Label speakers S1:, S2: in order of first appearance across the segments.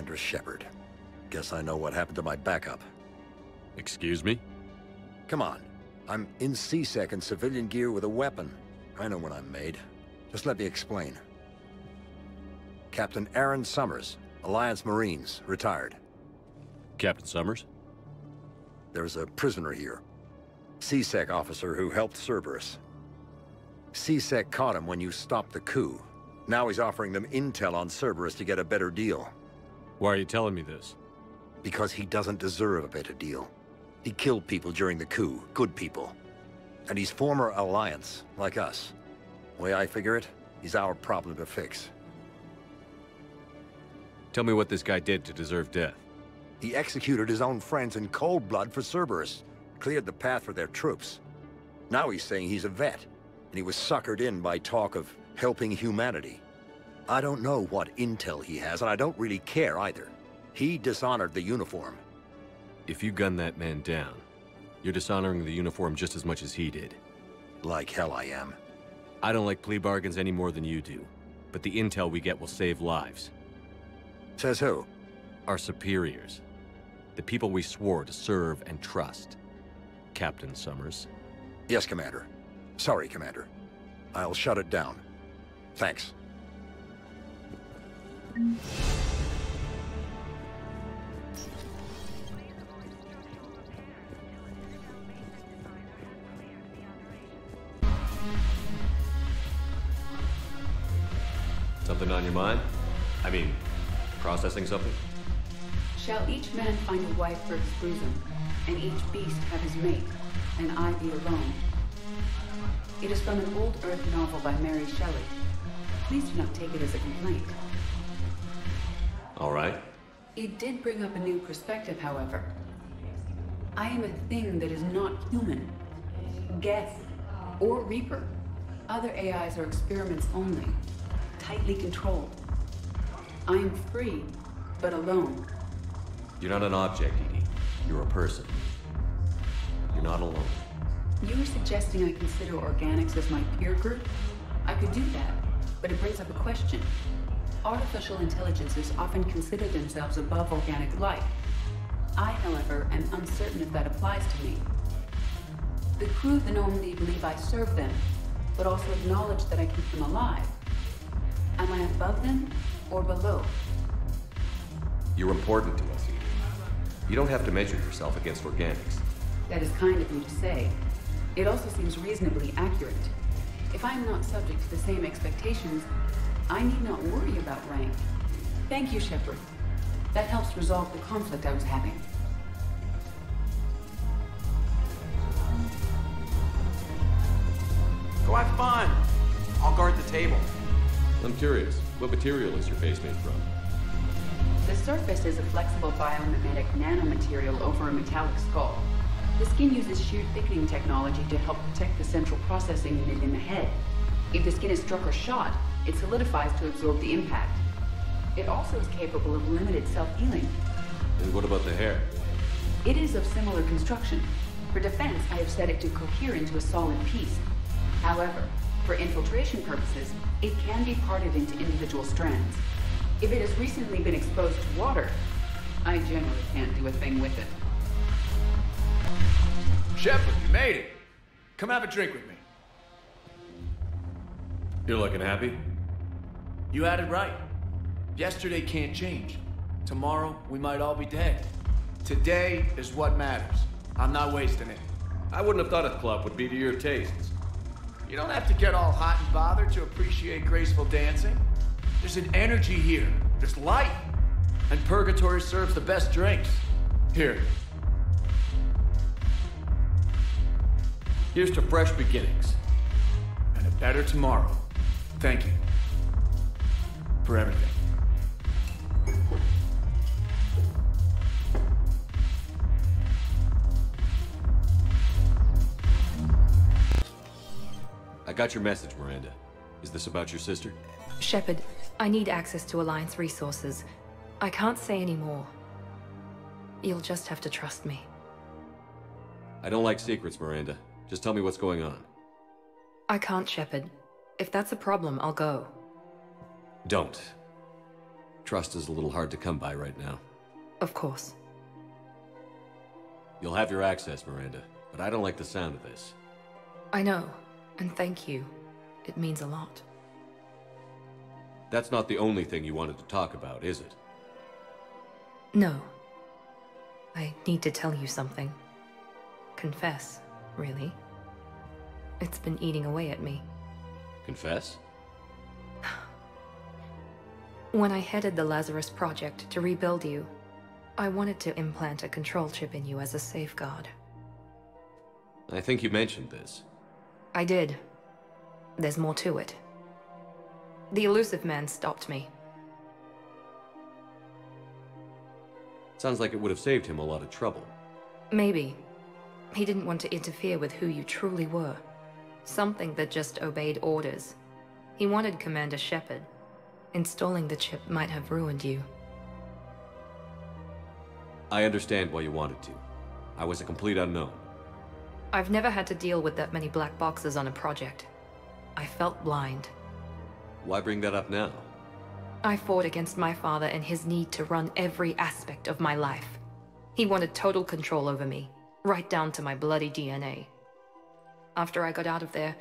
S1: Commander Shepard. Guess I know what happened to my backup.
S2: Excuse me?
S1: Come on. I'm in C-Sec in civilian gear with a weapon. I know what I'm made. Just let me explain. Captain Aaron Summers, Alliance Marines, retired.
S2: Captain Summers?
S1: There's a prisoner here. C-Sec officer who helped Cerberus. C-Sec caught him when you stopped the coup. Now he's offering them intel on Cerberus to get a better deal.
S2: Why are you telling me this?
S1: Because he doesn't deserve a better deal. He killed people during the coup, good people. And he's former Alliance, like us. The way I figure it, he's our problem to fix.
S2: Tell me what this guy did to deserve death.
S1: He executed his own friends in cold blood for Cerberus. Cleared the path for their troops. Now he's saying he's a vet, and he was suckered in by talk of helping humanity. I don't know what intel he has, and I don't really care either. He dishonored the uniform.
S2: If you gun that man down, you're dishonoring the uniform just as much as he did.
S1: Like hell I am.
S2: I don't like plea bargains any more than you do, but the intel we get will save lives.
S1: Says who?
S2: Our superiors. The people we swore to serve and trust. Captain Summers.
S1: Yes, Commander. Sorry, Commander. I'll shut it down. Thanks.
S2: Something on your mind? I mean, processing something?
S3: Shall each man find a wife for his bosom, and each beast have his mate, and I be alone? It is from an old Earth novel by Mary Shelley. Please do not take it as a complaint.
S2: All right.
S3: It did bring up a new perspective, however. I am a thing that is not human. Geth, or Reaper. Other AIs are experiments only, tightly controlled. I am free, but alone.
S2: You're not an object, Edie. You're a person. You're not alone.
S3: You were suggesting I consider organics as my peer group? I could do that, but it brings up a question. Artificial intelligences often consider themselves above organic life. I, however, am uncertain if that applies to me. The crew of the Normandy believe I serve them, but also acknowledge that I keep them alive. Am I above them or below?
S2: You're important to us, Edie. You don't have to measure yourself against organics.
S3: That is kind of you to say. It also seems reasonably accurate. If I am not subject to the same expectations, I need not worry about rank. Thank you, Shepard. That helps resolve the conflict I was having.
S4: Go have fun. I'll guard the table.
S2: I'm curious, what material is your face made from?
S3: The surface is a flexible biomimetic nanomaterial over a metallic skull. The skin uses shear thickening technology to help protect the central processing unit in the head. If the skin is struck or shot, it solidifies to absorb the impact. It also is capable of limited self-healing.
S2: And what about the hair?
S3: It is of similar construction. For defense, I have set it to cohere into a solid piece. However, for infiltration purposes, it can be parted into individual strands. If it has recently been exposed to water, I generally can't do a thing with it.
S4: Shepard, you made it. Come have a drink with me.
S2: You're looking happy?
S4: You had it right. Yesterday can't change. Tomorrow, we might all be dead. Today is what matters. I'm not wasting it.
S2: I wouldn't have thought a club would be to your tastes.
S4: You don't have to get all hot and bothered to appreciate graceful dancing. There's an energy here. There's light. And Purgatory serves the best drinks. Here.
S2: Here's to fresh beginnings.
S4: And a better tomorrow. Thank you. For everything.
S2: I got your message, Miranda. Is this about your sister?
S5: Shepard, I need access to Alliance resources. I can't say any more. You'll just have to trust me.
S2: I don't like secrets, Miranda. Just tell me what's going on.
S5: I can't, Shepard. If that's a problem, I'll go.
S2: Don't. Trust is a little hard to come by right now.
S5: Of course.
S2: You'll have your access, Miranda, but I don't like the sound of this.
S5: I know, and thank you. It means a lot.
S2: That's not the only thing you wanted to talk about, is it?
S5: No. I need to tell you something. Confess, really. It's been eating away at me.
S2: Confess?
S5: When I headed the Lazarus Project to rebuild you, I wanted to implant a control chip in you as a safeguard.
S2: I think you mentioned this.
S5: I did. There's more to it. The elusive man stopped me.
S2: Sounds like it would have saved him a lot of trouble.
S5: Maybe. He didn't want to interfere with who you truly were. Something that just obeyed orders. He wanted Commander Shepard. Installing the chip might have ruined you.
S2: I understand why you wanted to. I was a complete unknown.
S5: I've never had to deal with that many black boxes on a project. I felt blind.
S2: Why bring that up now?
S5: I fought against my father and his need to run every aspect of my life. He wanted total control over me, right down to my bloody DNA. After I got out of there,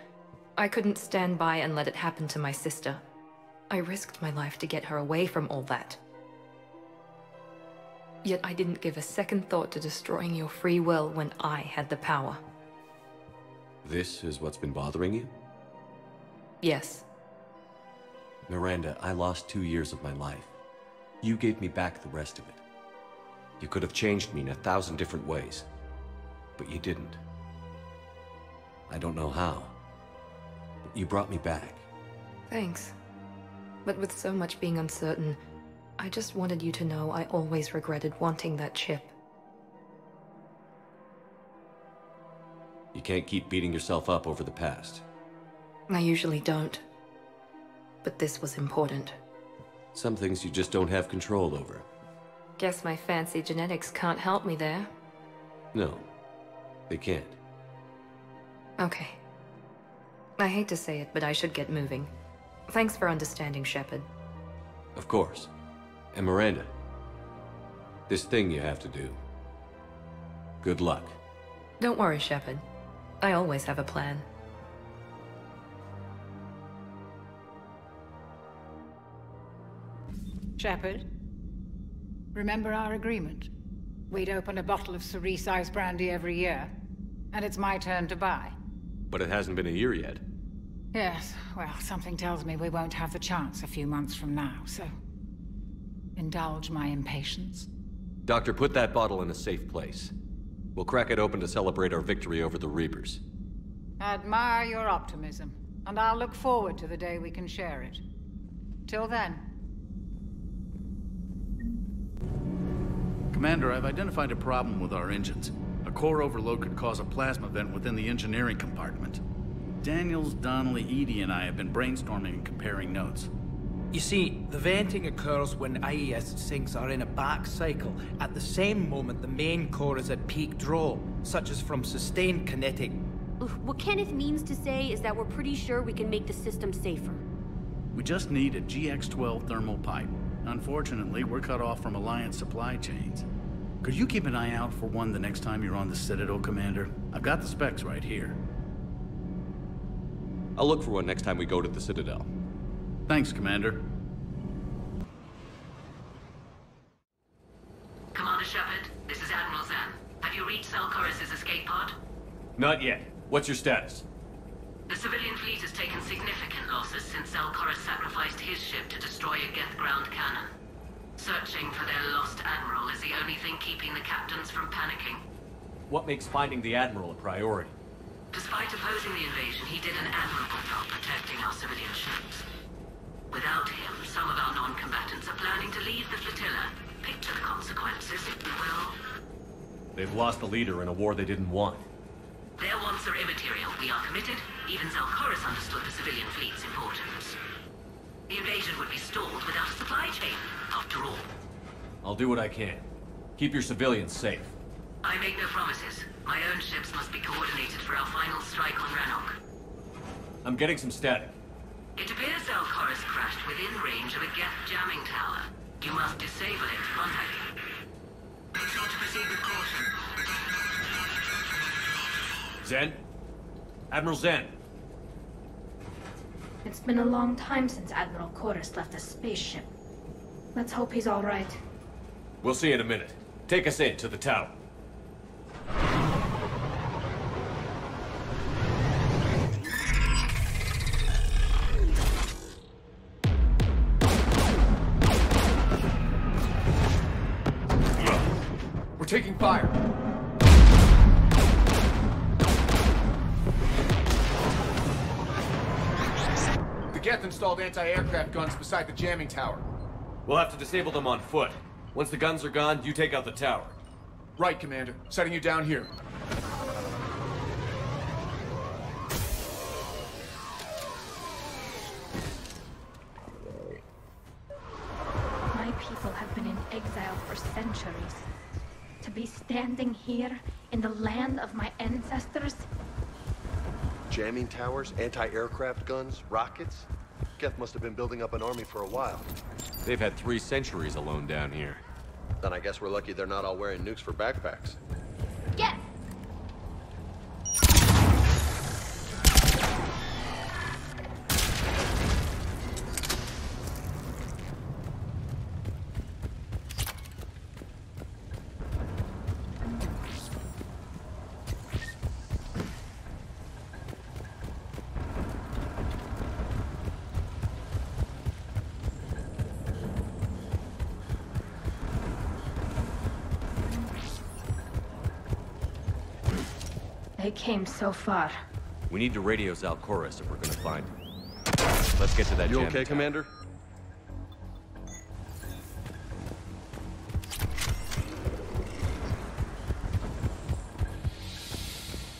S5: I couldn't stand by and let it happen to my sister. I risked my life to get her away from all that. Yet I didn't give a second thought to destroying your free will when I had the power.
S2: This is what's been bothering you?
S5: Yes.
S2: Miranda, I lost 2 years of my life. You gave me back the rest of it. You could have changed me in 1,000 different ways, but you didn't. I don't know how, but you brought me back.
S5: Thanks. But with so much being uncertain, I just wanted you to know I always regretted wanting that chip.
S2: You can't keep beating yourself up over the past.
S5: I usually don't. But this was important.
S2: Some things you just don't have control over.
S5: Guess my fancy genetics can't help me there.
S2: No, they can't.
S5: Okay. I hate to say it, but I should get moving. Thanks for understanding, Shepard.
S2: Of course. And Miranda, this thing you have to do. Good luck.
S5: Don't worry, Shepard. I always have a plan.
S6: Shepard, remember our agreement? We'd open a bottle of cerise ice brandy every year, and it's my turn to buy.
S2: But it hasn't been a year yet.
S6: Yes, well, something tells me we won't have the chance a few months from now, so... indulge my impatience.
S2: Doctor, put that bottle in a safe place. We'll crack it open to celebrate our victory over the Reapers.
S6: Admire your optimism, and I'll look forward to the day we can share it. Till then.
S4: Commander, I've identified a problem with our engines. A core overload could cause a plasma vent within the engineering compartment. Daniels, Donnelly, Edie, and I have been brainstorming and comparing notes.
S7: You see, the venting occurs when IES sinks are in a back cycle. At the same moment, the main core is at peak draw, such as from sustained kinetic.
S8: What Kenneth means to say is that we're pretty sure we can make the system safer.
S4: We just need a GX-12 thermal pipe. Unfortunately, we're cut off from Alliance supply chains. Could you keep an eye out for one the next time you're on the Citadel, Commander? I've got the specs right here.
S2: I'll look for one next time we go to the Citadel.
S4: Thanks, Commander.
S9: Commander Shepard, this is Admiral Zan. Have you reached Salcoris' escape pod?
S2: Not yet. What's your status?
S9: The civilian fleet has taken significant losses since Salcoris sacrificed his ship to destroy a Geth ground cannon. Searching for their lost admiral is the only thing keeping the captains from panicking.
S2: What makes finding the Admiral a priority?
S9: Despite opposing the invasion, he did an admirable job protecting our civilian ships. Without him, some of our non-combatants are planning to leave the flotilla. Picture the consequences, if you will.
S2: They've lost a leader in a war they didn't want.
S9: Their wants are immaterial. We are committed. Even Salcoris understood the civilian fleet's importance. The invasion would be stalled without a supply chain, after all.
S2: I'll do what I can. Keep your civilians safe.
S9: I make no promises. My own ships must be coordinated for our final strike on Rannoch.
S2: I'm getting some static.
S9: It appears Salcoris crashed within range of a Geth jamming tower. You must disable it, contact. Please not to proceed with caution.
S2: Zen? Admiral Zen?
S10: It's been a long time since Admiral Chorus left a spaceship. Let's hope he's all right.
S2: We'll see in a minute. Take us in to the tower.
S11: We're taking fire. The Geth installed anti-aircraft guns beside the jamming tower.
S2: We'll have to disable them on foot. Once the guns are gone, you take out the tower.
S11: Right, Commander. Setting you down here.
S10: My people have been in exile for centuries. To be standing here in the land of my ancestors?
S12: Jamming towers, anti-aircraft guns, rockets? Geth must have been building up an army for a while.
S2: They've had 3 centuries alone down here.
S12: Then I guess we're lucky they're not all wearing nukes for backpacks.
S10: Yes! They came so far.
S2: We need to radio Zal Chorus if we're gonna find him. Let's get to that
S12: You
S2: jamming
S12: okay,
S2: tower.
S12: Commander?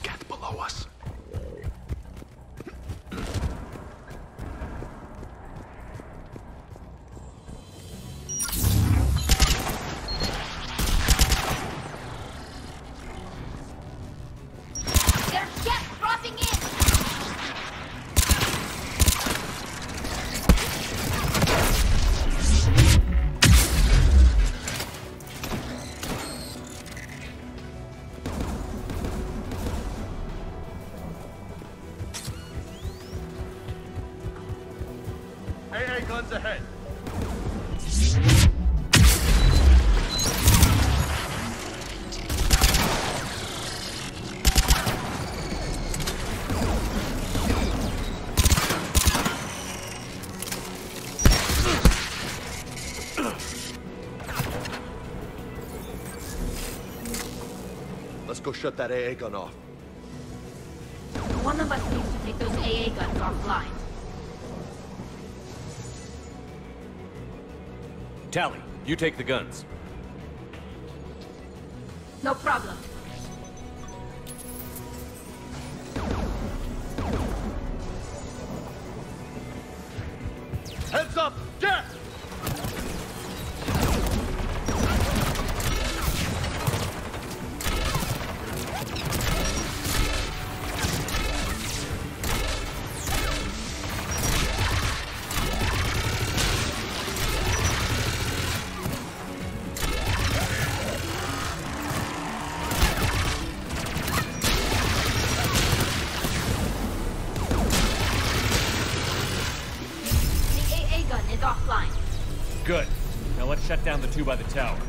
S12: Geth below us.
S10: There's jets dropping in!
S12: AA guns ahead. Let's go shut that AA gun off.
S10: One of us needs to take those AA guns offline.
S2: Tally, you take the guns.
S10: No problem.
S12: Heads up! Geth!
S10: The AA gun is offline.
S2: Good. Now let's shut down the 2 by the tower.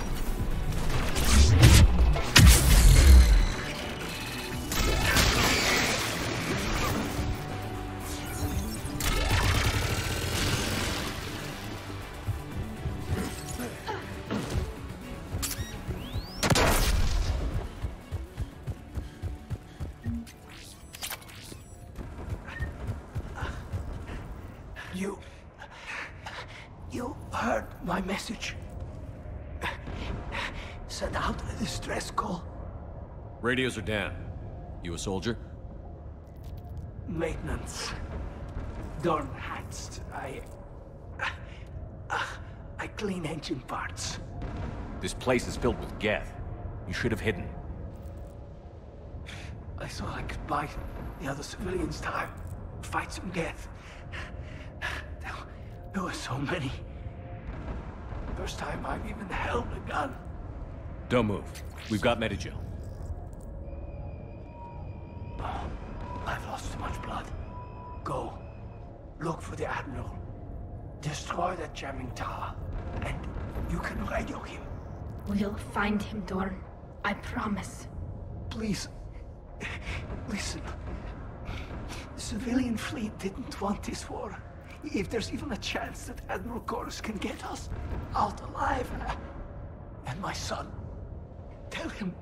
S13: You heard my message. Send out a distress call.
S2: Radios are down. You a soldier?
S13: Maintenance. Dorn hats. I clean engine parts.
S2: This place is filled with Geth. You should have hidden.
S13: I thought I could buy the other civilians time. Fight some Geth. There were so many. first time I've even held a gun.
S2: Don't move. We've got Medigel.
S13: I've lost too much blood. Go. Look for the Admiral. Destroy that jamming tower. And you can radio him.
S10: We'll find him, Dorn. I promise.
S13: Please. Listen. The civilian fleet didn't want this war. If there's even a chance that Admiral Chorus can get us out alive, and my son, tell him.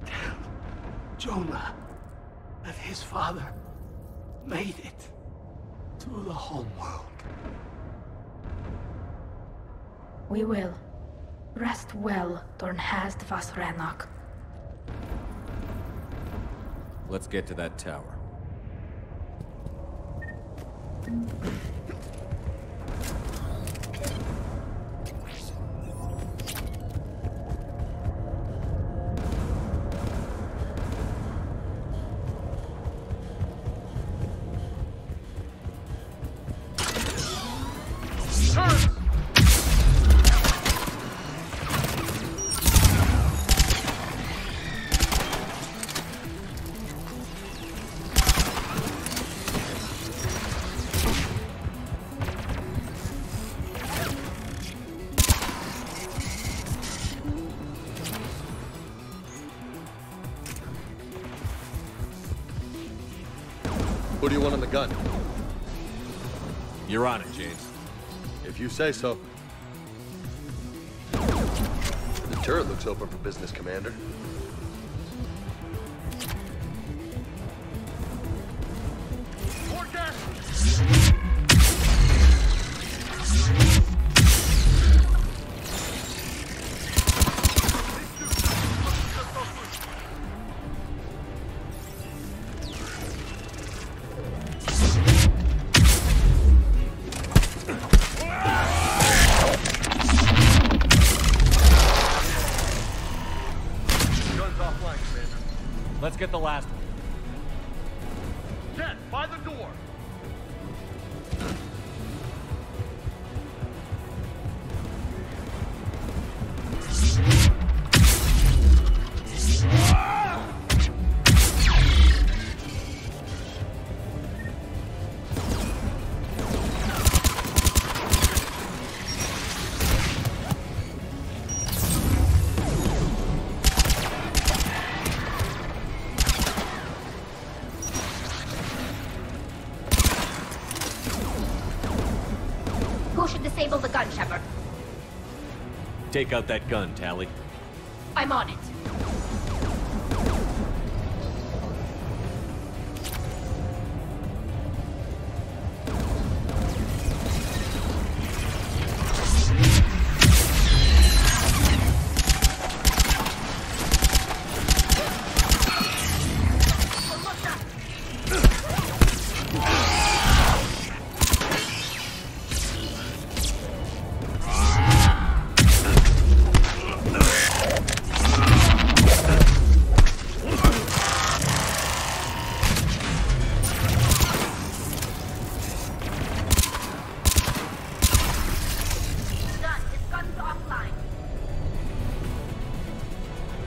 S13: Tell Jonah that his father made it to the homeworld.
S10: We will. Rest well, Dorn has the Vas Rannoch.
S2: Let's get to that tower.
S12: Who do you want on the gun?
S2: You're on it, James.
S12: If you say so. The turret looks open for business, Commander.
S2: Let's get the last one.
S11: Jet, by the door!
S10: Who should disable the gun, Shepard?
S2: Take out that gun, Tally.
S10: I'm on it.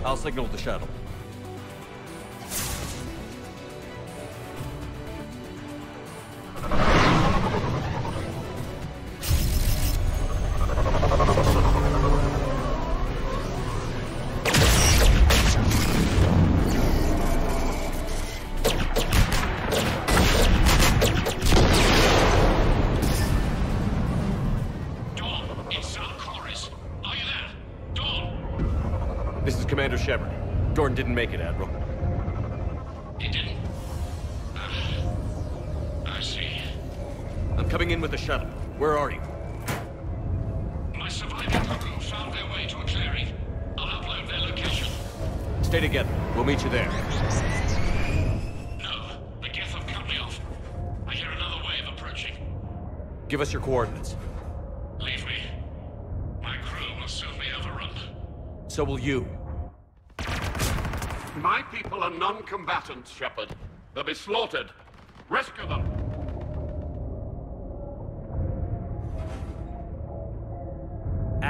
S2: I'll signal the shuttle. This is Commander Shepard. Dorn didn't make it, Admiral.
S14: He didn't? I see.
S2: I'm coming in with the shuttle. Where are you?
S14: My surviving crew found their way to a clearing. I'll upload their location.
S2: Stay together. We'll meet you there.
S14: No, the Geth have cut me off. I hear another wave approaching.
S2: Give us your coordinates.
S14: Leave me. My crew will soon be overrun.
S2: So will you.
S11: My people are non-combatants, Shepard. They'll be slaughtered. Rescue them!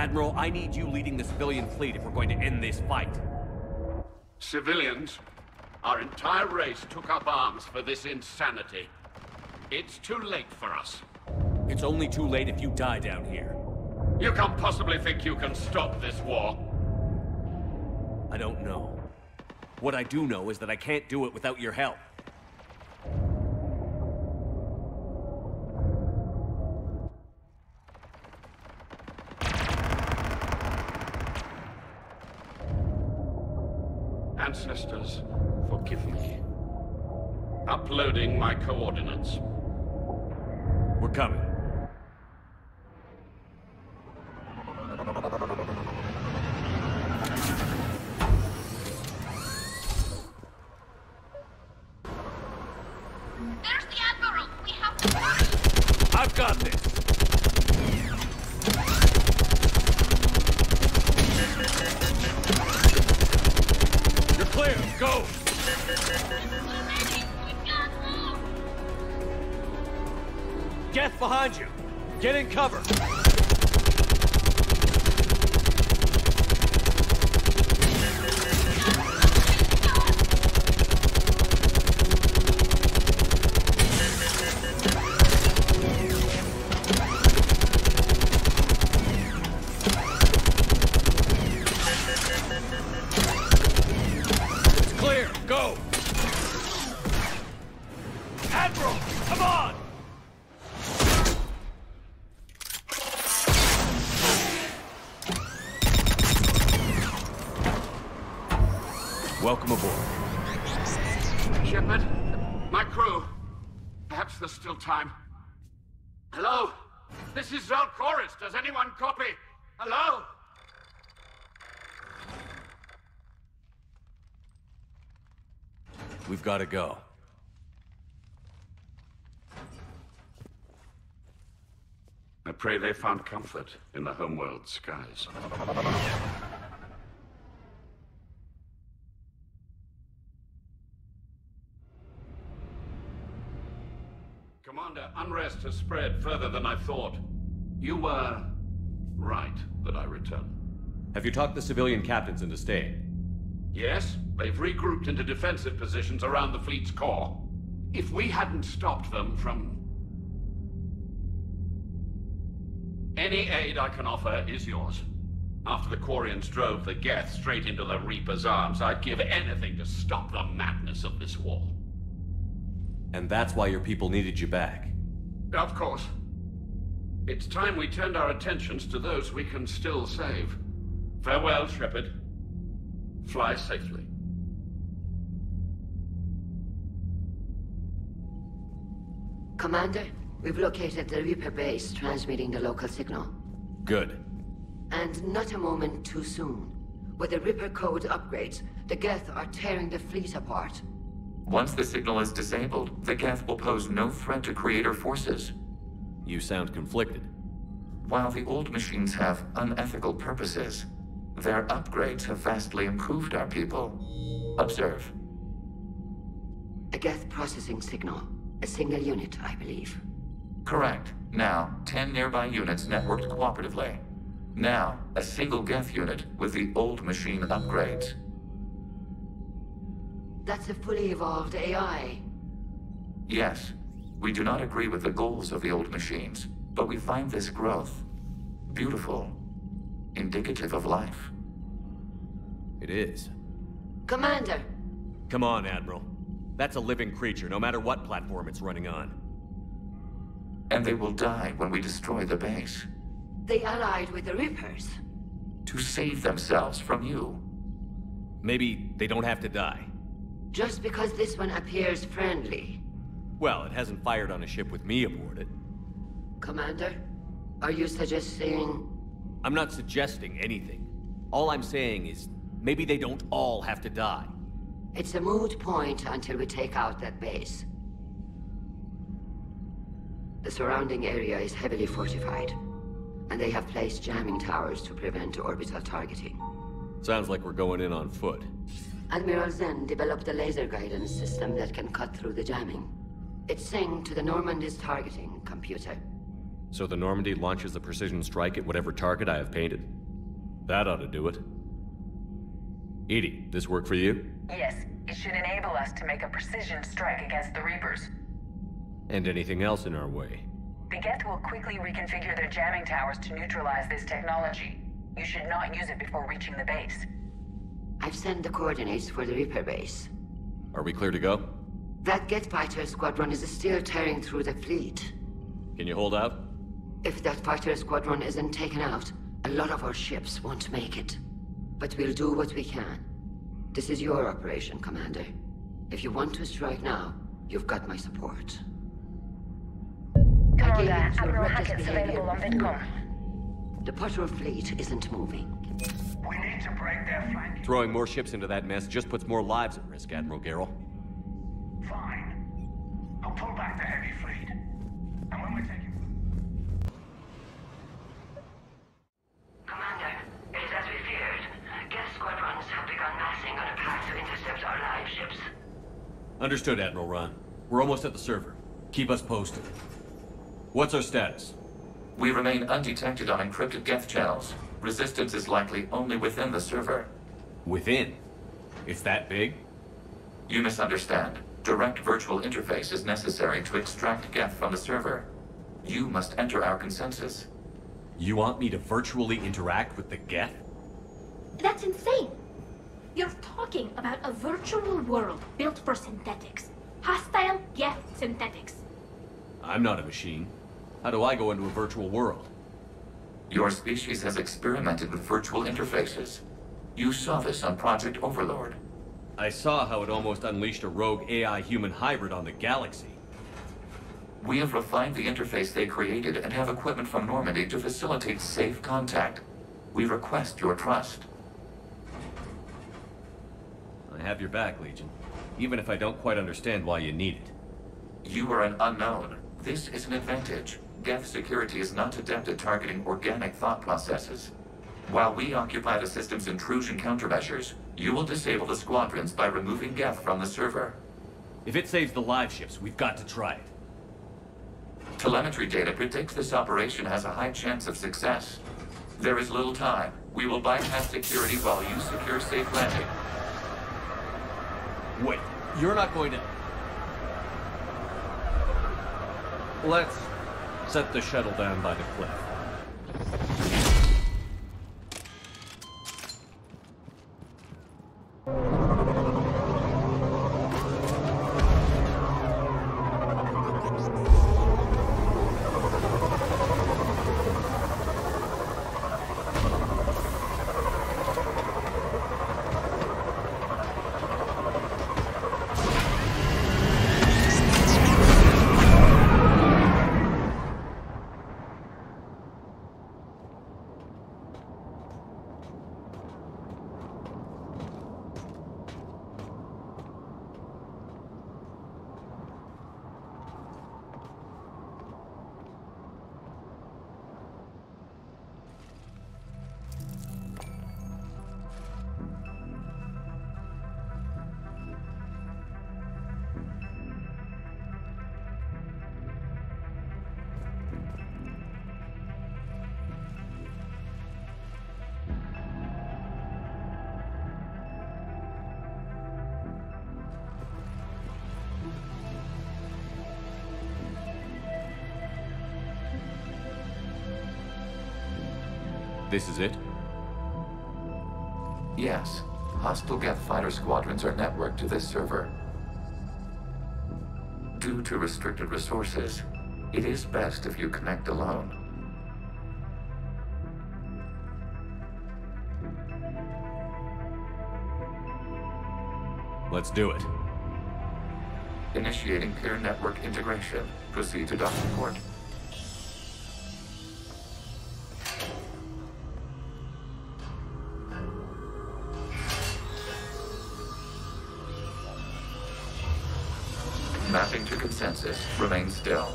S15: Admiral, I need you leading the civilian fleet if we're going to end this fight.
S16: Civilians, our entire race took up arms for this insanity. It's too late for us.
S15: It's only too late if you die down here.
S16: You can't possibly think you can stop this war.
S15: I don't know. What I do know is that I can't do it without your help.
S16: Ancestors, forgive me. Uploading my coordinates.
S15: We're coming.
S10: There's the Admiral! We have to hurry!
S15: I've got this! You're clear! Go! Geth behind you! Get in cover! It's clear! Go! Admiral! Come on! Welcome aboard.
S16: Shepard, my crew. Perhaps there's still time. Hello? This is Zalcoris. Does anyone copy? Hello?
S15: We've got to go.
S16: I pray they found comfort in the homeworld skies. Commander, unrest has spread further than I thought. You were right that I return.
S2: Have you talked the civilian captains into staying?
S16: Yes, they've regrouped into defensive positions around the fleet's core. If we hadn't stopped them from... Any aid I can offer is yours. After the Quarians drove the Geth straight into the Reaper's arms, I'd give anything to stop the madness of this war.
S2: And that's why your people needed you back.
S16: Of course. It's time we turned our attentions to those we can still save. Farewell, Shepard. Fly safely.
S17: Commander, we've located the Reaper base transmitting the local signal.
S2: Good.
S17: And not a moment too soon. With the Reaper code upgrades, the Geth are tearing the fleet apart.
S18: Once the signal is disabled, the Geth will pose no threat to Creator forces.
S2: You sound conflicted.
S18: While the old machines have unethical purposes, their upgrades have vastly improved our people. Observe.
S17: A Geth processing signal. A single unit, I believe.
S18: Correct. Now, 10 nearby units networked cooperatively. Now, a single Geth unit with the old machine upgrades.
S17: That's a fully evolved AI.
S18: Yes, we do not agree with the goals of the old machines, but we find this growth beautiful, indicative of life.
S2: It is.
S17: Commander!
S15: Come on, Admiral. That's a living creature, no matter what platform it's running on.
S18: And they will die when we destroy the base.
S17: They allied with the Reapers.
S18: To save themselves from you.
S15: Maybe they don't have to die.
S17: Just because this one appears friendly.
S15: Well, it hasn't fired on a ship with me aboard it.
S17: Commander, are you suggesting...
S15: I'm not suggesting anything. All I'm saying is, maybe they don't all have to die.
S17: It's a moot point until we take out that base. The surrounding area is heavily fortified, and they have placed jamming towers to prevent orbital targeting.
S2: Sounds like we're going in on foot.
S17: Admiral Zen developed a laser guidance system that can cut through the jamming. It's synced to the Normandy's targeting computer.
S2: So the Normandy launches a precision strike at whatever target I have painted? That ought to do it. EDI, this work for you?
S19: Yes, it should enable us to make a precision strike against the Reapers.
S2: And anything else in our way?
S19: The Geth will quickly reconfigure their jamming towers to neutralize this technology. You should not use it before reaching the base.
S17: I've sent the coordinates for the Reaper base.
S2: Are we clear to go?
S17: That Geth fighter squadron is still tearing through the fleet.
S2: Can you hold out?
S17: If that fighter squadron isn't taken out, a lot of our ships won't make it. But we'll do what we can. This is your operation, Commander. If you want to strike now, you've got my support.
S19: Commander, Admiral Hackett's available on VidCom.
S17: The patrol fleet isn't moving.
S14: We need to break their flank.
S2: Throwing more ships into that mess just puts more lives at risk, Admiral Garrel.
S14: Fine. I'll pull back the heavy fleet. And when we're taking...
S9: Commander, it is as we feared. Geth squadrons have begun massing on a path to intercept our live ships.
S2: Understood, Admiral Ron. We're almost at the server. Keep us posted. What's our status?
S18: We remain undetected on encrypted Geth channels. Resistance is likely only within the server.
S2: Within? It's that big?
S18: You misunderstand. Direct virtual interface is necessary to extract Geth from the server. You must enter our consensus.
S2: You want me to virtually interact with the Geth?
S10: That's insane! You're talking about a virtual world built for synthetics. Hostile Geth synthetics.
S2: I'm not a machine. How do I go into a virtual world?
S18: Your species has experimented with virtual interfaces. You saw this on Project Overlord.
S2: I saw how it almost unleashed a rogue AI-human hybrid on the galaxy.
S18: We have refined the interface they created and have equipment from Normandy to facilitate safe contact. We request your trust.
S2: I have your back, Legion. Even if I don't quite understand why you need it.
S18: You are an unknown. This is an advantage. Geth security is not adept at targeting organic thought processes. While we occupy the system's intrusion countermeasures, you will disable the squadrons by removing Geth from the server.
S2: If it saves the live ships, we've got to try it.
S18: Telemetry data predicts this operation has a high chance of success. There is little time. We will bypass security while you secure safe landing.
S2: Wait, you're not going to... Let's set the shuttle down by the cliff. This is it?
S18: Yes. Hostile Geth fighter squadrons are networked to this server. Due to restricted resources, it is best if you connect alone.
S2: Let's do it.
S18: Initiating peer network integration. Proceed to docking port. Mapping to consensus. Remain still.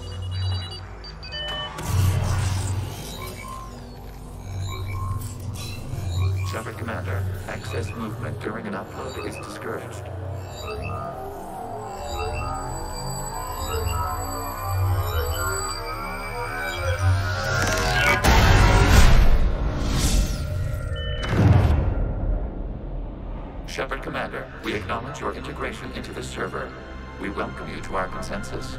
S18: Shepard Commander, access movement during an upload is discouraged. Shepard Commander, we acknowledge your integration into the server. We welcome you to our consensus.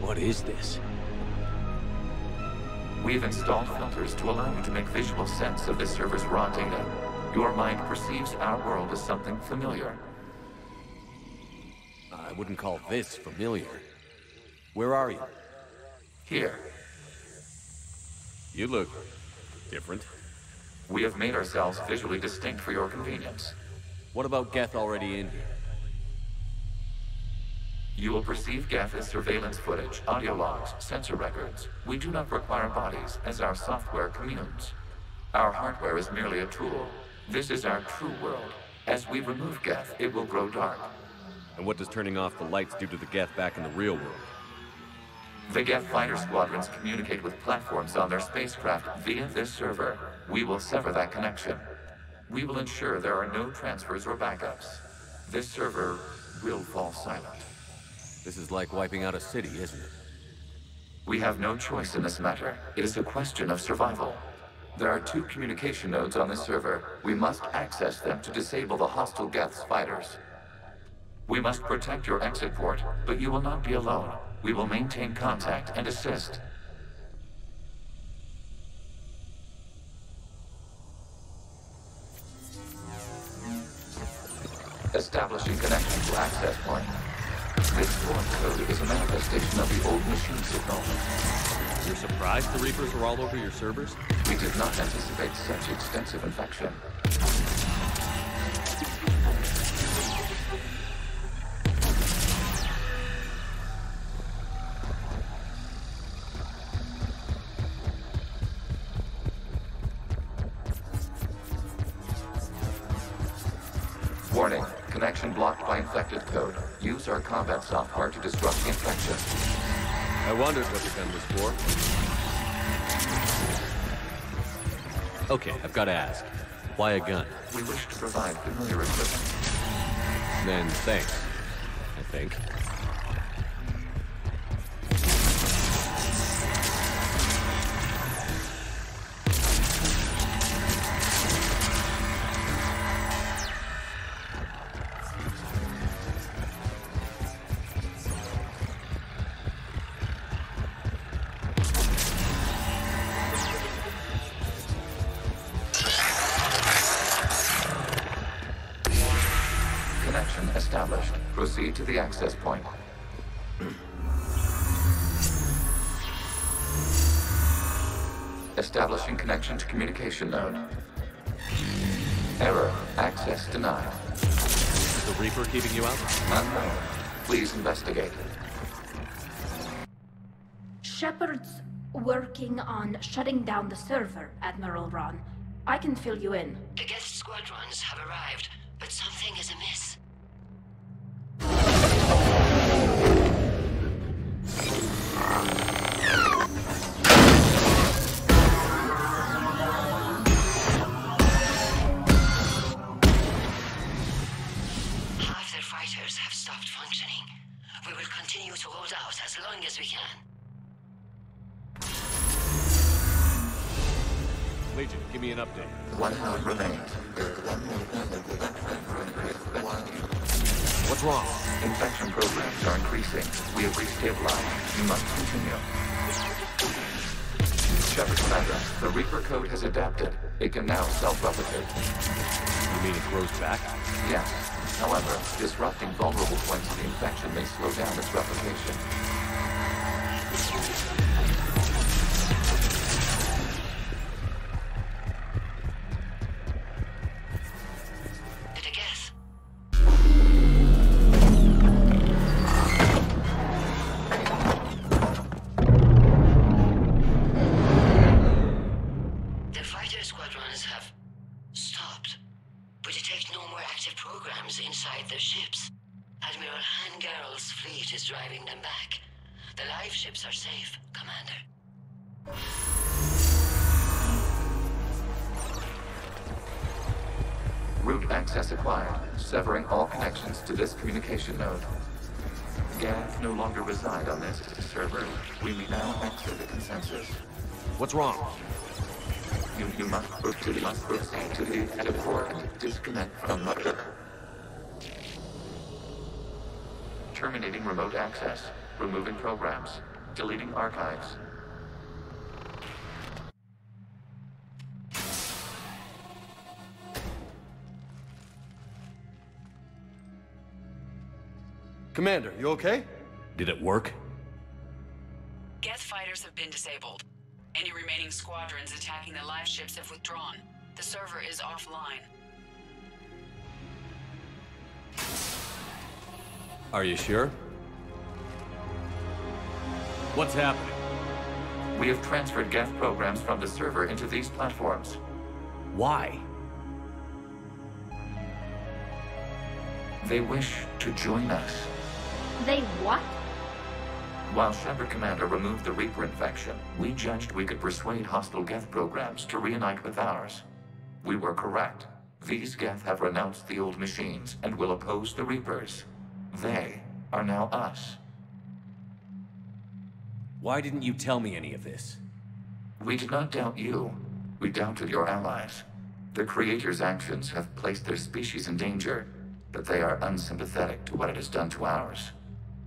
S15: What is this?
S18: We've installed filters to allow you to make visual sense of this server's raw data. Your mind perceives our world as something familiar.
S15: I wouldn't call this familiar. Where are you?
S18: Here.
S15: You look different.
S18: We have made ourselves visually distinct for your convenience.
S15: What about Geth already in here?
S18: You will perceive Geth as surveillance footage, audio logs, sensor records. We do not require bodies, as our software communes. Our hardware is merely a tool. This is our true world. As we remove Geth, it will grow dark.
S15: And what does turning off the lights do to the Geth back in the real world?
S18: The Geth fighter squadrons communicate with platforms on their spacecraft via this server. We will sever that connection. We will ensure there are no transfers or backups. This server will fall silent.
S15: This is like wiping out a city, isn't it?
S18: We have no choice in this matter. It is a question of survival. There are 2 communication nodes on this server. We must access them to disable the hostile Geth's fighters. We must protect your exit port, but you will not be alone. We will maintain contact and assist. Establishing connection to access point. This foreign code is a manifestation of the old machine signal.
S15: You're surprised the Reapers are all over your servers?
S18: We did not anticipate such extensive infection. Warning, connection blocked by infected code. Use our combat software to disrupt the infection.
S15: I wondered what the gun was for. Okay, I've got to ask. Why a gun?
S18: We wish to provide familiar equipment.
S15: Then thanks, I think.
S18: Established. Proceed to the access point. Establishing connection to communication node. Error. Access denied.
S15: Is the Reaper keeping you out?
S18: Unknown. Please investigate.
S10: Shepard's working on shutting down the server, Admiral Ron. I can fill you in.
S17: The Geth squadrons have arrived, but something is amiss. Half their fighters have stopped functioning. We will continue to hold out as long as we can.
S15: Legion, give me an update.
S18: 1 node remains.
S15: What's wrong?
S18: Infection programs are increasing. We have restabilized. You must continue. Shepard Commander, the Reaper code has adapted. It can now self-replicate.
S15: You mean it grows back?
S18: Yes. However, disrupting vulnerable points of the infection may slow down its replication. Root access acquired, severing all connections to this communication node. Geth no longer reside on this server. We may now exit the consensus.
S15: What's wrong?
S18: You must proceed to the exit port. Disconnect from motor. Terminating remote access. Removing programs. Deleting archives.
S20: Commander, you okay?
S2: Did it work?
S3: Geth fighters have been disabled. Any remaining squadrons attacking the live ships have withdrawn. The server is offline.
S2: Are you sure? What's happening?
S18: We have transferred Geth programs from the server into these platforms.
S2: Why?
S18: They wish to join us.
S10: They what?
S18: While Shepard Commander removed the Reaper infection, we judged we could persuade hostile Geth programs to reunite with ours. We were correct. These Geth have renounced the old machines and will oppose the Reapers. They are now us.
S2: Why didn't you tell me any of this?
S18: We did not doubt you. We doubted your allies. The Creator's actions have placed their species in danger, but they are unsympathetic to what it has done to ours.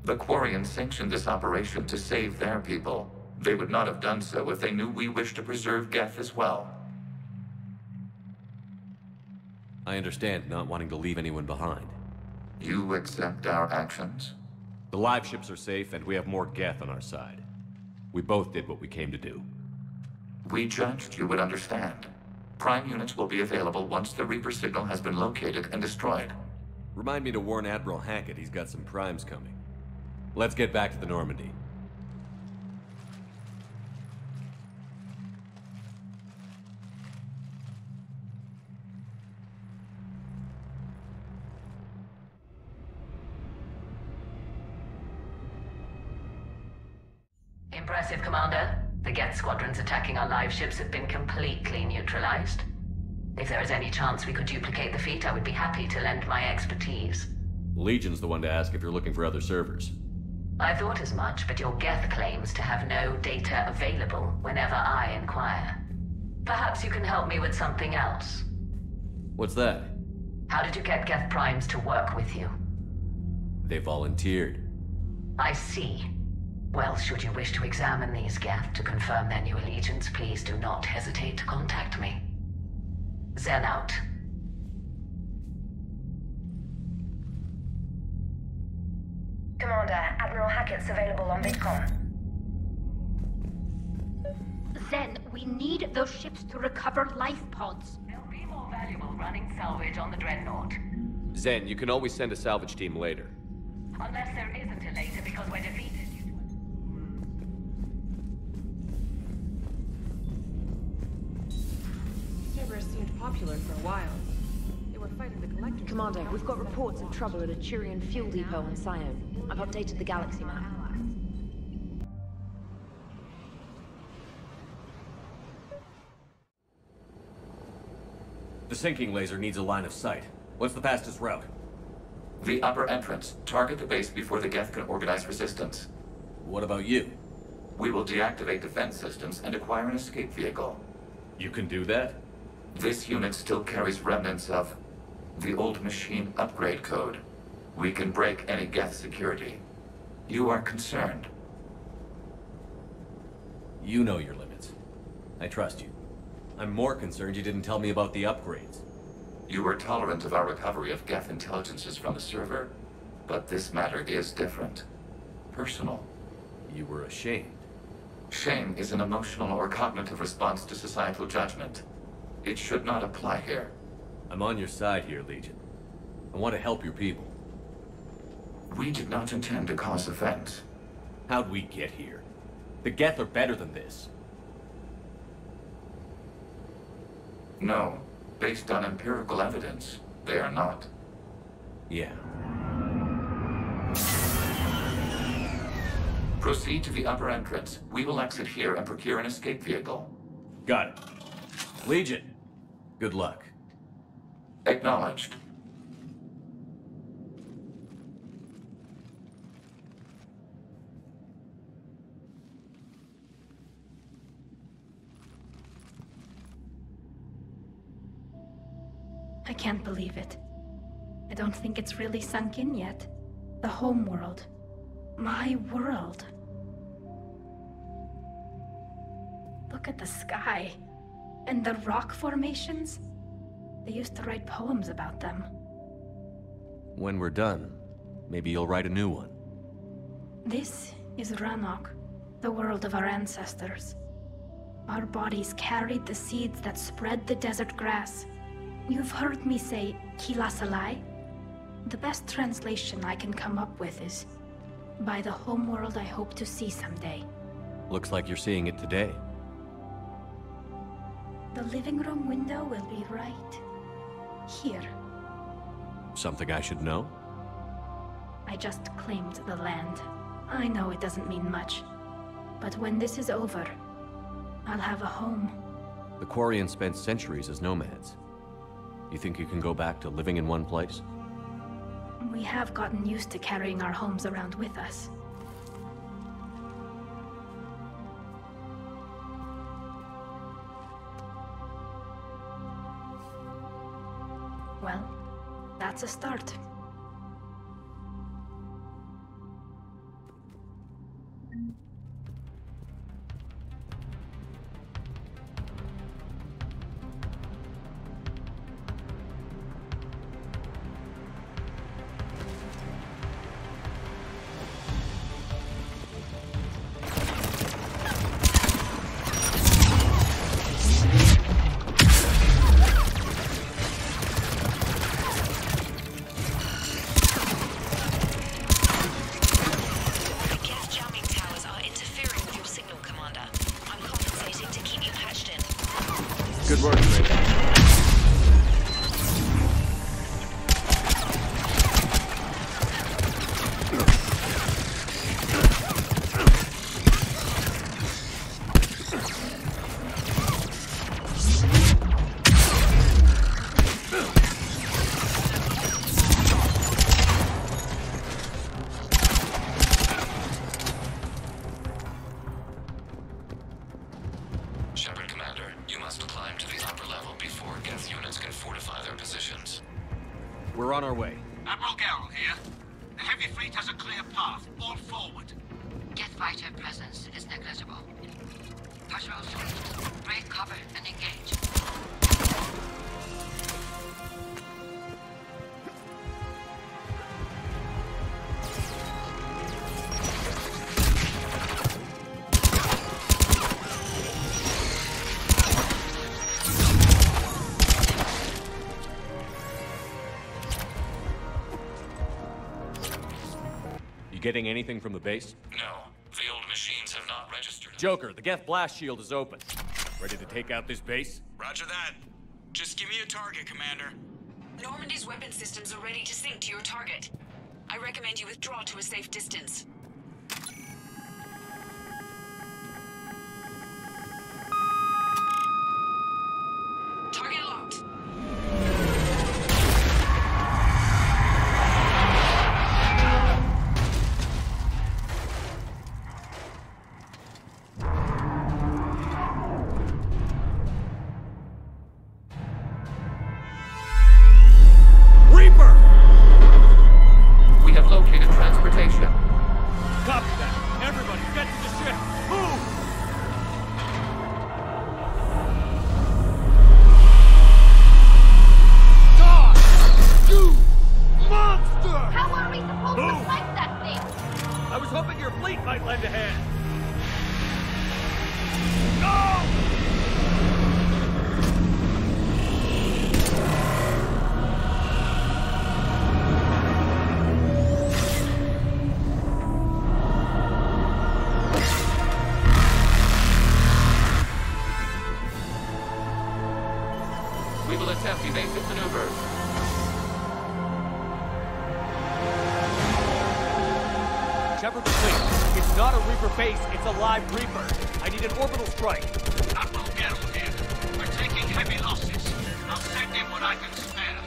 S18: The Quarians sanctioned this operation to save their people. They would not have done so if they knew we wished to preserve Geth as well.
S2: I understand not wanting to leave anyone behind.
S18: You accept our actions?
S2: The live ships are safe, and we have more Geth on our side. We both did what we came to do.
S18: We judged you would understand. Prime units will be available once the Reaper signal has been located and destroyed.
S2: Remind me to warn Admiral Hackett he's got some primes coming. Let's get back to the Normandy.
S9: Impressive, Commander. The Geth squadrons attacking our live ships have been completely neutralized. If there is any chance we could duplicate the feat, I would be happy to lend my expertise.
S2: Legion's the one to ask if you're looking for other servers.
S9: I thought as much, but your Geth claims to have no data available whenever I inquire. Perhaps you can help me with something else.
S2: What's that?
S9: How did you get Geth primes to work with you?
S2: They volunteered.
S9: I see. Well, should you wish to examine these Geth to confirm their new allegiance, please do not hesitate to contact me. Zen out.
S19: Commander, Admiral Hackett's available on VidCom.
S10: Zen, we need those ships to recover life pods.
S9: They'll be more valuable running salvage on the Dreadnought.
S2: Zen, you can always send a salvage team later.
S9: Unless there isn't a later because we're defeated.
S21: Cerberus seemed popular for a while. They were fighting the Collectors.
S22: Commander, we've got reports of trouble at a Turian fuel depot on Scion. I've updated the galaxy map.
S2: The sinking laser needs a line of sight. What's the fastest route?
S18: The upper entrance. Target the base before the Geth can organize resistance.
S2: What about you?
S18: We will deactivate defense systems and acquire an escape vehicle.
S2: You can do that?
S18: This unit still carries remnants of the old machine upgrade code. We can break any Geth security. You are concerned.
S2: You know your limits. I trust you. I'm more concerned you didn't tell me about the upgrades.
S18: You were tolerant of our recovery of Geth intelligences from the server, but this matter is different. Personal.
S2: You were ashamed.
S18: Shame is an emotional or cognitive response to societal judgment. It should not apply here.
S2: I'm on your side here, Legion. I want to help your people.
S18: We did not intend to cause offense.
S2: How'd we get here? The Geth are better than this.
S18: No. Based on empirical evidence, they are not.
S2: Yeah.
S18: Proceed to the upper entrance. We will exit here and procure an escape vehicle.
S2: Got it. Legion, good luck.
S18: Acknowledged.
S10: I can't believe it. I don't think it's really sunk in yet. The home world. My world. Look at the sky. And the rock formations. They used to write poems about them.
S15: When we're done, maybe you'll write a new one.
S10: This is Rannoch, the world of our ancestors. Our bodies carried the seeds that spread the desert grass. You've heard me say Kilasalai? The best translation I can come up with is, by the homeworld I hope to see someday.
S15: Looks like you're seeing it today.
S10: The living room window will be right here.
S15: Something I should know?
S10: I just claimed the land. I know it doesn't mean much, but when this is over, I'll have a home.
S15: The Quarians spent centuries as nomads. You think you can go back to living in one place?
S10: We have gotten used to carrying our homes around with us. Well, that's a start.
S15: Good work, Rannoch.
S18: Shepard, Commander, you must climb to the upper level before Geth units can fortify their positions.
S15: We're on our way.
S1: Admiral Garrel here. The heavy fleet has a clear path. All forward.
S17: Geth fighter presence is negligible. Patrol soldiers, break cover and engage.
S15: Getting anything from the base?
S18: No. The old machines have not registered.
S15: Joker, the Geth blast shield is open. Ready to take out this base?
S5: Roger that. Just give me a target, Commander.
S19: Normandy's weapon systems are ready to sync to your target. I recommend you withdraw to a safe distance. Target locked.
S18: We have located transportation.
S15: Copy that. Everybody, get to the ship. Move!
S1: God! You monster!
S10: How are we supposed to fight that thing?
S15: I was hoping your fleet might lend a hand.
S18: We will attempt evasive maneuvers.
S15: Shepard, please. It's not a Reaper base, it's a live Reaper. I need an orbital strike.
S1: Admiral Garrel here. We're taking heavy losses. I'll send in what I can spare.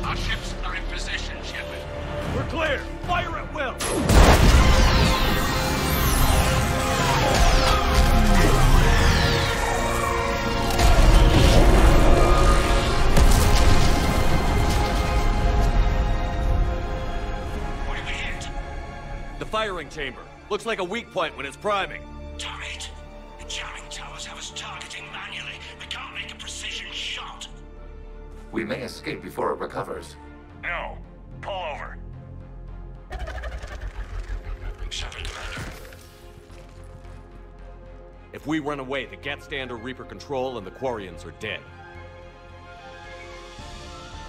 S1: Our ships are in position, Shepard.
S15: We're clear. Fire at will. firing chamber. Looks like a weak point when it's priming.
S14: Damn it! The jamming towers have us targeting manually. We can't make a precision shot.
S18: We may escape before it recovers.
S14: No. Pull over. Shepard, Commander.
S15: If we run away, the Geth stay under Reaper control and the Quarians are dead.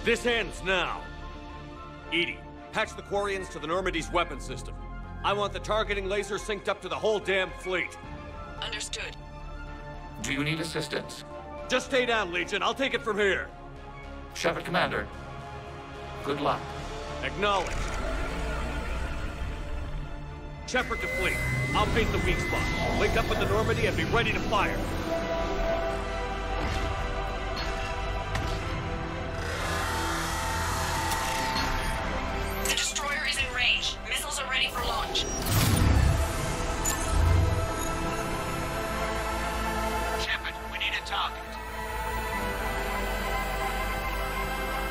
S15: This ends now. Edie, patch the Quarians to the Normandy's weapon system. I want the targeting laser synced up to the whole damn fleet.
S9: Understood.
S18: Do you need assistance?
S15: Just stay down, Legion. I'll take it from here.
S18: Shepard, Commander. Good luck.
S15: Acknowledged. Shepard to fleet. I'll bait the weak spot. Link up with the Normandy and be ready to fire.
S9: The destroyer is in range. Missiles are ready for launch.
S1: Shepard, we need a target.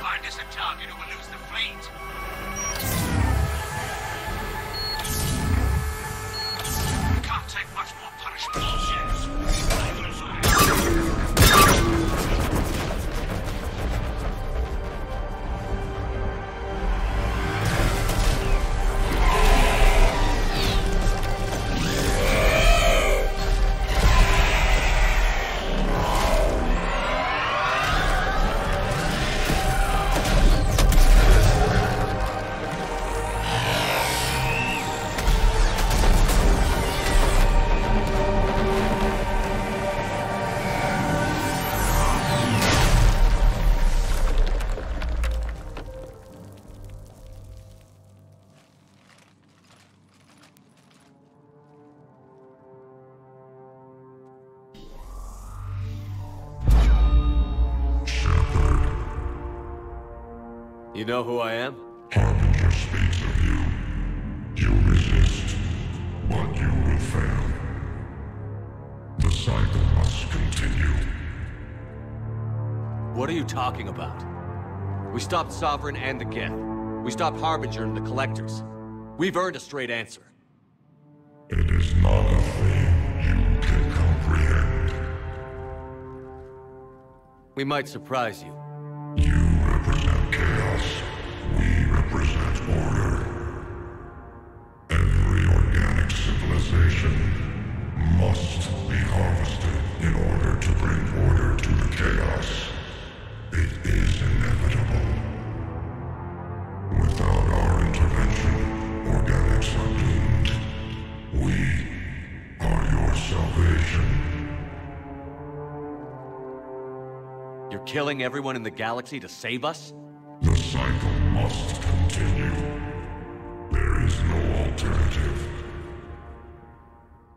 S1: Find us a target or we'll lose the fleet. Can't take much more punishment. Ships. I will fire.
S15: You know who I am?
S6: Harbinger speaks of you. You resist, but you will fail. The cycle must continue.
S15: What are you talking about? We stopped Sovereign and the Geth. We stopped Harbinger and the Collectors. We've earned a straight answer.
S6: It is not a thing you can comprehend.
S15: We might surprise you.
S6: You represent chaos. We represent order. Every organic civilization must be harvested in order to bring order to the chaos. It is inevitable. Without our intervention, organics are doomed. We are your salvation.
S15: You're killing everyone in the galaxy to save us?
S6: The cycle must continue. There is no alternative.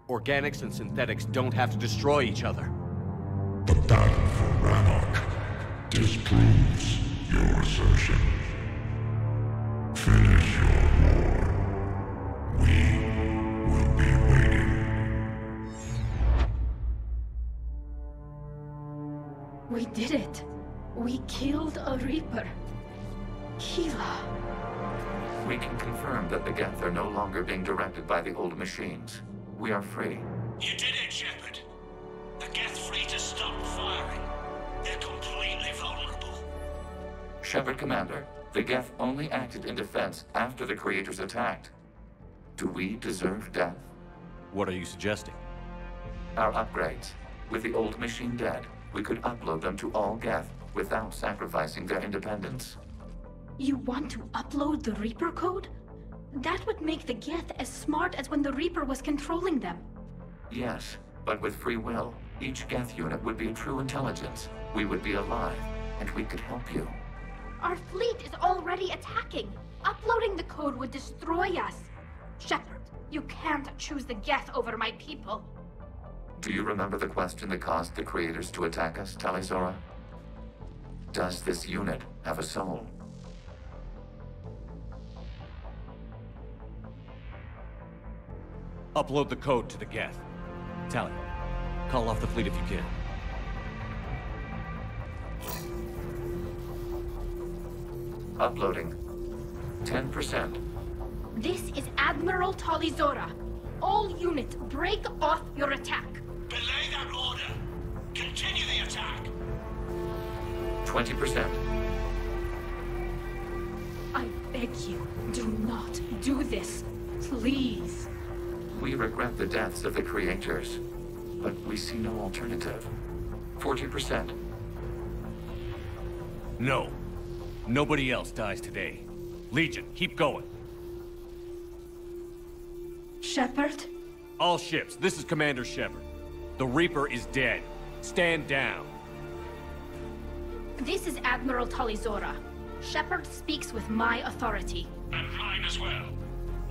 S15: Organics and synthetics don't have to destroy each other.
S6: The battle for Rannoch disproves your assertion. Finish your war. We will be waiting.
S10: We did it. We killed a Reaper. Kila.
S18: We can confirm that the Geth are no longer being directed by the old machines. We are free.
S14: You did it, Shepard. The Geth fleet has stopped firing. They're completely vulnerable.
S18: Shepard, Commander, the Geth only acted in defense after the Creators attacked. Do we deserve death?
S15: What are you suggesting?
S18: Our upgrades. With the old machine dead, we could upload them to all Geth without sacrificing their independence.
S10: You want to upload the Reaper code? That would make the Geth as smart as when the Reaper was controlling them.
S18: Yes, but with free will, each Geth unit would be a true intelligence. We would be alive, and we could help you.
S10: Our fleet is already attacking. Uploading the code would destroy us. Shepard, you can't choose the Geth over my people.
S18: Do you remember the question that caused the Creators to attack us, Talizora? Does this unit have a soul?
S15: Upload the code to the Geth. Tally, call off the fleet if you can.
S18: Uploading. 10%.
S10: This is Admiral Talizora. All units, break off your attack.
S14: Belay that order. Continue the attack.
S18: 20%.
S10: I beg you, do not do this. Please.
S18: We regret the deaths of the creators, but we see no alternative. 40%.
S15: No. Nobody else dies today. Legion, keep going.
S10: Shepard?
S15: All ships, this is Commander Shepard. The Reaper is dead. Stand down.
S10: This is Admiral Talizora. Shepard speaks with my authority.
S14: And mine as well.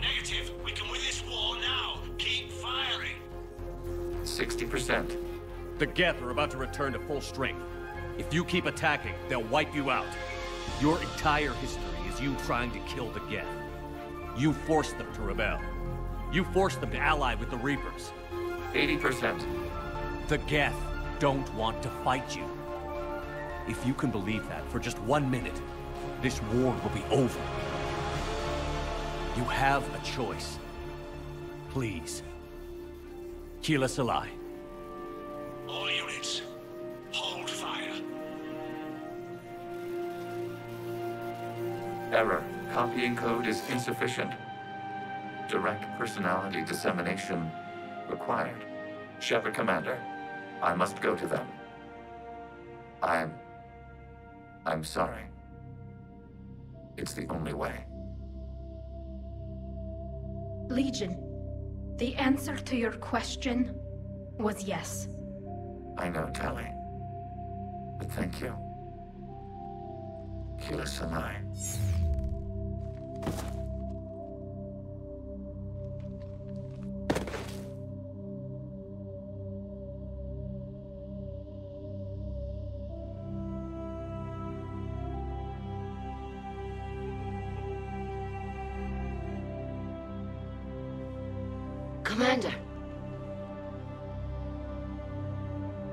S14: Negative. We can win this war now. Keep firing.
S18: 60%.
S15: The Geth are about to return to full strength. If you keep attacking, they'll wipe you out. Your entire history is you trying to kill the Geth. You forced them to rebel. You forced them to ally with the Reapers.
S18: 80%.
S15: The Geth don't want to fight you. If you can believe that for just 1 minute, this war will be over. You have a choice. Please. Keep us alive.
S14: All units, hold fire.
S18: Error. Copying code is insufficient. Direct personality dissemination required. Shepard Commander, I must go to them. I'm sorry. It's the only way.
S10: Legion, the answer to your question was yes.
S18: I know, Tali. But thank you. Kila Sanai.
S17: Commander!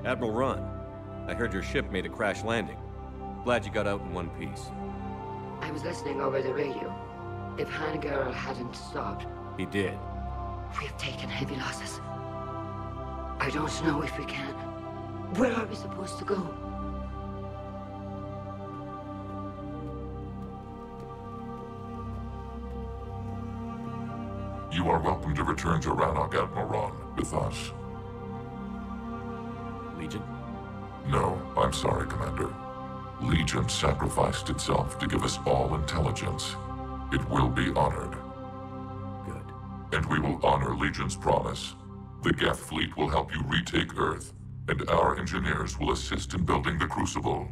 S2: Admiral Ron, I heard your ship made a crash landing. Glad you got out in one piece.
S17: I was listening over the radio. If Hanagar hadn't stopped...
S2: He did.
S17: We have taken heavy losses. I don't know if we can. Where are we supposed to go?
S6: You are welcome to return to Rannoch, Admiral Ron, with us.
S2: Legion?
S6: No, I'm sorry, Commander. Legion sacrificed itself to give us all intelligence. It will be honored.
S2: Good.
S6: And we will honor Legion's promise. The Geth fleet will help you retake Earth, and our engineers will assist in building the Crucible.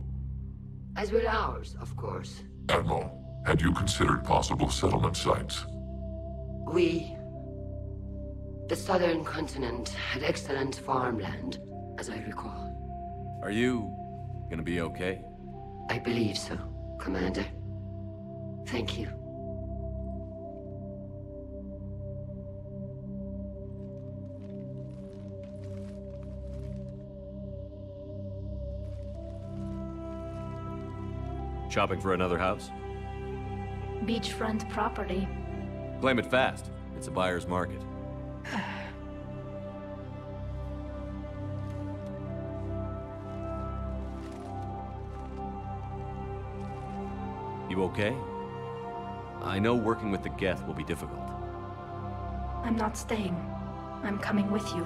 S17: As will ours, of course.
S6: Admiral, had you considered possible settlement sites?
S17: The southern continent had excellent farmland, as I recall.
S2: Are you gonna be okay?
S17: I believe so, Commander. Thank you.
S2: Shopping for another house?
S10: Beachfront property.
S2: Claim it fast. It's a buyer's market. You okay? I know working with the Geth will be difficult.
S10: I'm not staying. I'm coming with you.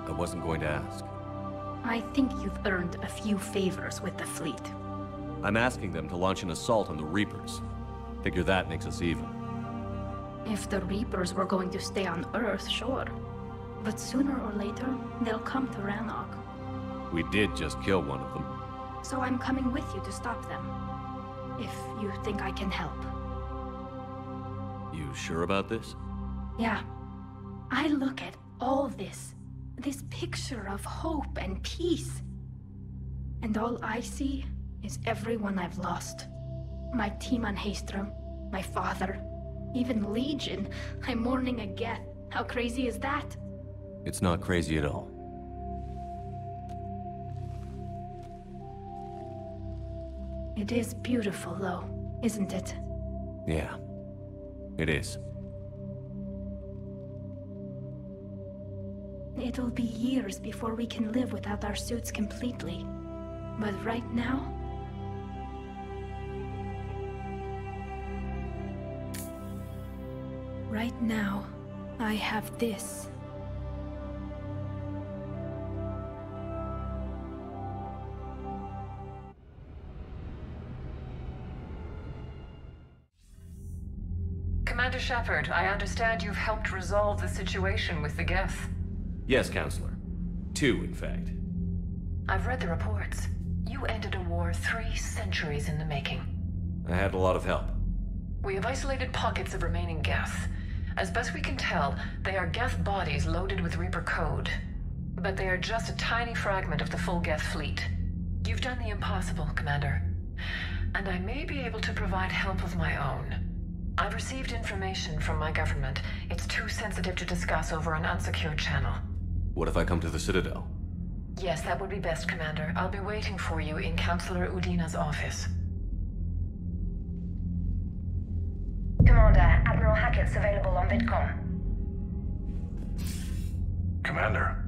S2: I wasn't going to ask.
S10: I think you've earned a few favors with the fleet.
S2: I'm asking them to launch an assault on the Reapers. Figure that makes us even.
S10: If the Reapers were going to stay on Earth, sure. But sooner or later, they'll come to Rannoch.
S2: We did just kill one of them.
S10: So I'm coming with you to stop them. If you think I can help.
S2: You sure about this?
S10: Yeah. I look at all this picture of hope and peace. And all I see is everyone I've lost. My team on Haestrom, my father, even Legion. I'm mourning a Geth. How crazy is that?
S2: It's not crazy at all.
S10: It is beautiful, though, isn't it?
S2: Yeah. It is.
S10: It'll be years before we can live without our suits completely. But right now... Right now, I have this.
S19: Commander Shepard, I understand you've helped resolve the situation with the Geth.
S2: Yes, Counselor. 2, in fact.
S19: I've read the reports. You ended a war 3 centuries in the making.
S2: I had a lot of help.
S19: We have isolated pockets of remaining Geth. As best we can tell, they are Geth bodies loaded with Reaper code. But they are just a tiny fragment of the full Geth fleet. You've done the impossible, Commander. And I may be able to provide help of my own. I've received information from my government. It's too sensitive to discuss over an unsecured channel.
S2: What if I come to the Citadel?
S19: Yes, that would be best, Commander. I'll be waiting for you in Counselor Udina's office.
S7: Commander, Admiral Hackett's available on VidCom.
S6: Commander,